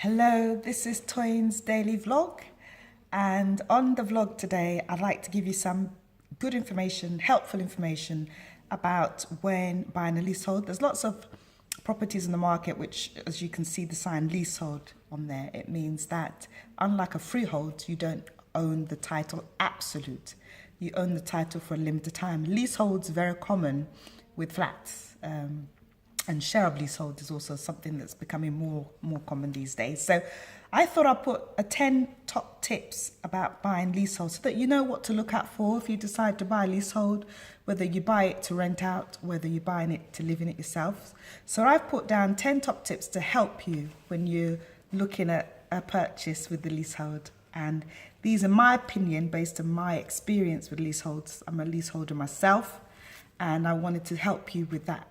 Hello, this is Toyin's daily vlog, and on the vlog today I'd like to give you some good information, helpful information about when buying a leasehold. There's lots of properties in the market which, as you can see the sign leasehold on there, it means that unlike a freehold, you don't own the title absolute. You own the title for a limited time. Leaseholds are very common with flats. And share of leasehold is also something that's becoming more common these days. So I thought I'd put 10 top tips about buying leasehold so that you know what to look out for if you decide to buy a leasehold, whether you buy it to rent out, whether you're buying it to live in it yourself. So I've put down 10 top tips to help you when you're looking at a purchase with the leasehold. And these are my opinion based on my experience with leaseholds. I'm a leaseholder myself, and I wanted to help you with that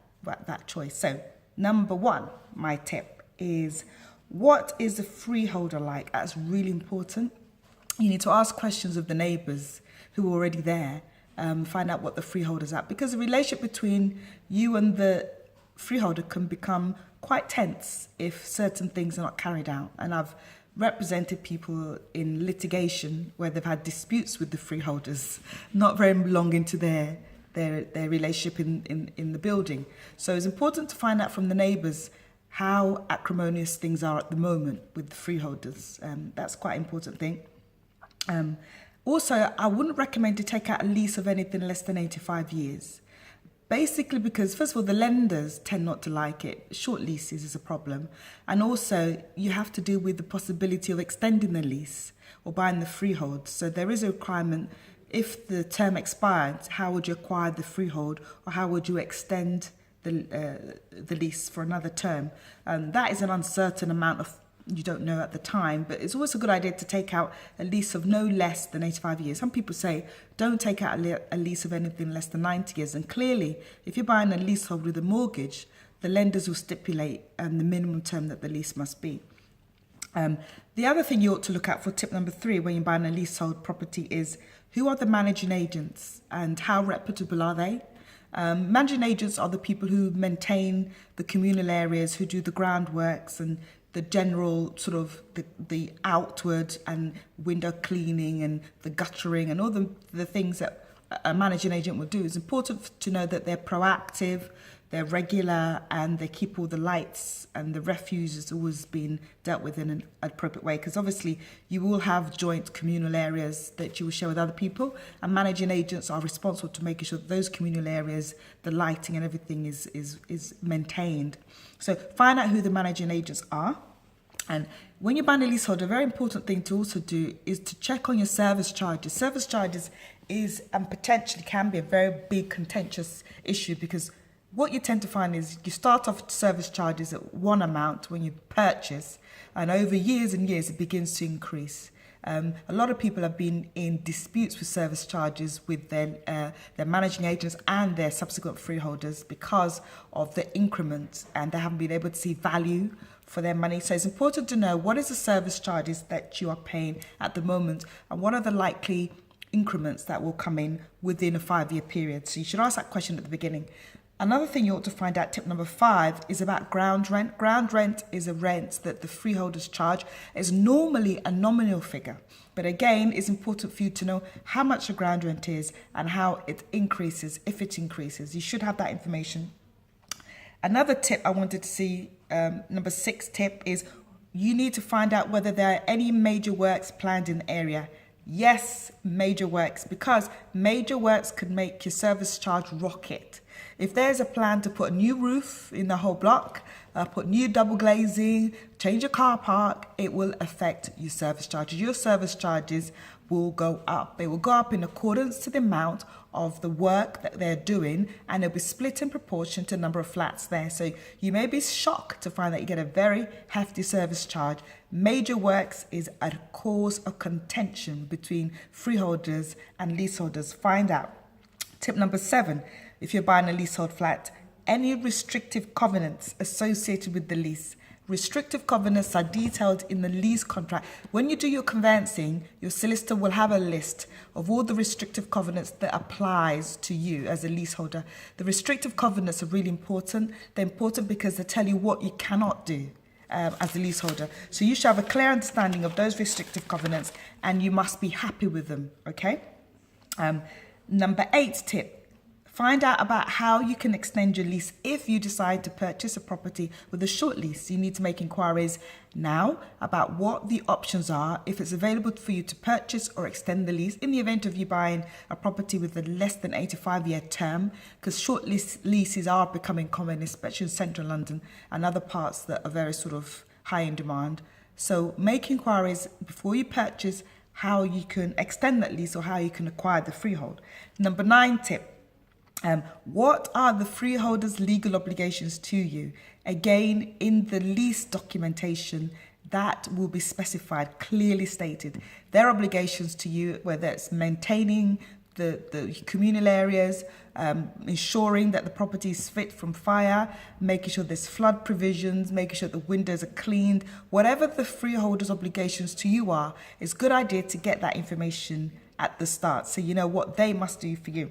choice. So number one, my tip is, what is the freeholder like? That's really important. You need to ask questions of the neighbours who are already there, find out what the freeholder's at, because the relationship between you and the freeholder can become quite tense if certain things are not carried out. And I've represented people in litigation where they've had disputes with the freeholders not very long into their relationship in the building. So it's important to find out from the neighbours how acrimonious things are at the moment with the freeholders. That's quite an important thing. Also, I wouldn't recommend to take out a lease of anything less than 85 years. Basically because, first of all, the lenders tend not to like it. Short leases is a problem. And also, you have to deal with the possibility of extending the lease or buying the freehold. So there is a requirement. If the term expired, how would you acquire the freehold, or how would you extend the lease for another term? That is an uncertain amount of, you don't know at the time, but it's always a good idea to take out a lease of no less than 85 years. Some people say, don't take out a lease of anything less than 90 years. And clearly, if you're buying a leasehold with a mortgage, the lenders will stipulate the minimum term that the lease must be. The other thing you ought to look at for tip number 3 when you're buying a leasehold property is, who are the managing agents and how reputable are they? Managing agents are the people who maintain the communal areas, who do the groundworks and the general sort of the outward and window cleaning and the guttering and all the things that a managing agent will do. It's important to know that they're proactive, they're regular, and they keep all the lights and the refuse is always being dealt with in an appropriate way, because obviously you will have joint communal areas that you will share with other people, and managing agents are responsible to making sure that those communal areas, the lighting and everything is maintained. So find out who the managing agents are. And when you're buying a leasehold, a very important thing to also do is to check on your service charges. Service charges is and potentially can be a very big contentious issue, because what you tend to find is you start off service charges at one amount when you purchase, and over years and years it begins to increase. A lot of people have been in disputes with service charges with their managing agents and their subsequent freeholders because of the increments, and they haven't been able to see value for their money. So it's important to know what is the service charges that you are paying at the moment, and what are the likely increments that will come in within a 5-year period. So you should ask that question at the beginning. Another thing you ought to find out, tip number 5, is about ground rent. Ground rent is a rent that the freeholders charge. It's normally a nominal figure, but again, it's important for you to know how much the ground rent is and how it increases, if it increases. You should have that information. Another tip I wanted to see, number 6 tip, is you need to find out whether there are any major works planned in the area. Yes, major works, because major works could make your service charge rocket. If there's a plan to put a new roof in the whole block, put new double glazing, change your car park, it will affect your service charges. Your service charges will go up. They will go up in accordance to the amount of the work that they're doing, and it'll be split in proportion to the number of flats there. So you may be shocked to find that you get a very hefty service charge. Major works is a cause of contention between freeholders and leaseholders. Find out. Tip number 7, if you're buying a leasehold flat, any restrictive covenants associated with the lease. Restrictive covenants are detailed in the lease contract. When you do your conveyancing, your solicitor will have a list of all the restrictive covenants that applies to you as a leaseholder. The restrictive covenants are really important. They're important because they tell you what you cannot do as the leaseholder. So you should have a clear understanding of those restrictive covenants and you must be happy with them, okay? Number 8 tip. Find out about how you can extend your lease if you decide to purchase a property with a short lease. You need to make inquiries now about what the options are, if it's available for you to purchase or extend the lease in the event of you buying a property with a less than 85-year term, because short leases are becoming common, especially in central London and other parts that are very sort of high in demand. So make inquiries before you purchase how you can extend that lease or how you can acquire the freehold. Number 9 tip. What are the freeholders' legal obligations to you? Again, in the lease documentation, that will be specified, clearly stated. Their obligations to you, whether it's maintaining the communal areas, ensuring that the property is fit from fire, making sure there's flood provisions, making sure the windows are cleaned. Whatever the freeholders' obligations to you are, it's a good idea to get that information at the start so you know what they must do for you.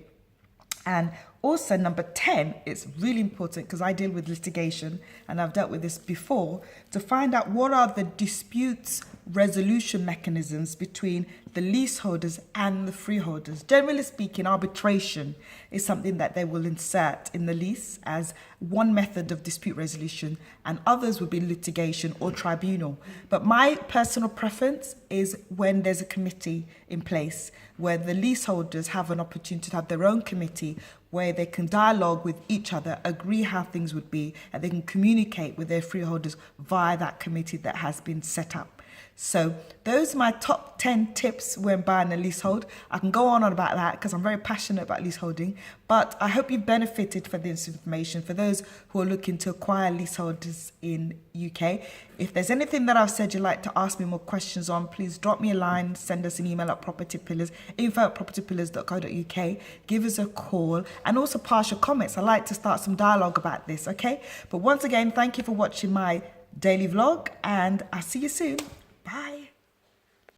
And also number 10, it's really important because I deal with litigation and I've dealt with this before, to find out what are the disputes resolution mechanisms between the leaseholders and the freeholders. Generally speaking, arbitration is something that they will insert in the lease as one method of dispute resolution, and others would be litigation or tribunal. But my personal preference is when there's a committee in place where the leaseholders have an opportunity to have their own committee where they can dialogue with each other, agree how things would be, and they can communicate with their freeholders via that committee that has been set up. So those are my top 10 tips when buying a leasehold. I can go on about that because I'm very passionate about leaseholding, but I hope you've benefited from this information for those who are looking to acquire leaseholders in UK. If there's anything that I've said you'd like to ask me more questions on, please drop me a line, send us an email at propertypillars, info@propertypillars.co.uk, give us a call, and also pass your comments. I like to start some dialogue about this, okay? But once again, thank you for watching my daily vlog, and I'll see you soon. Bye.